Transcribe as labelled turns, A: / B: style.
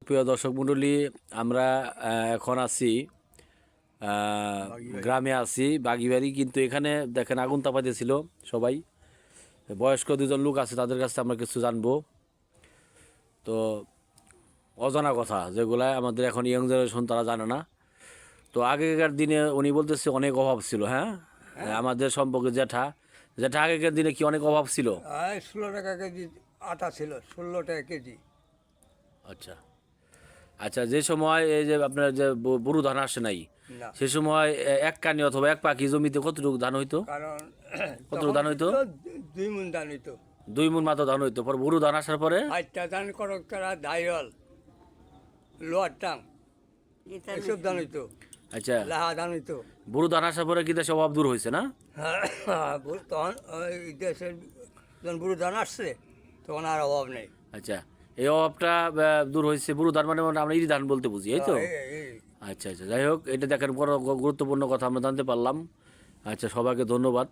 A: প্রিয় দর্শক মণ্ডলী, আমরা এখন আছি গ্রামে আছি বাগিবাড়ি, কিন্তু এখানে দেখেন আগুন তাপাইতেছিল সবাই। বয়স্ক দুজন লোক আছে, তাদের কাছে আমরা কিছু জানবো। তো অজানা কথা যেগুলা আমাদের এখন ইয়ং জেনারেশন তারা জানে না। তো আগেকার দিনে উনি বলতেছে অনেক অভাব ছিল। হ্যাঁ, আমাদের সম্পর্কে জেঠা জেঠা আগেকার দিনে কি অনেক অভাব ছিল?
B: 16 টাকা কেজি আটা ছিল, 16 টাকা কেজি।
A: আচ্ছা আচ্ছা, যে সময় এই যে আপনার যে বুরু ধান আসে নাই,
B: না,
A: সে সময় এক কানি অথবা এক পাখি জমিতে কতটুকু ধান হইতো?
B: কারণ
A: কতটুকু ধান হইতো?
B: 2 মণ ধান হইতো।
A: 2 মণ মাত্র ধান হইতো। পর বুরু ধান আসার পরে
B: 8টা ধান করক তারা দাইল, লোয়ার টাং এসব ধান হইতো,
A: আচ্ছা,
B: লাহা ধান হইতো।
A: বুরু ধান আসার পরে কি দেশে অভাব দূর হয়েছে না?
B: তখন ওই দেশের যখন বুড়ো ধান আসছে তখন আর অভাব নেই।
A: আচ্ছা, এই অভাবটা দূর হয়েছে। বুরু ধান মানে আমরা ইরি ধান বলতে বুঝি, এই তো? আচ্ছা আচ্ছা, যাই হোক, এটা দেখেন বড় গুরুত্বপূর্ণ কথা আমরা জানতে পারলাম। আচ্ছা, সবাইকে ধন্যবাদ।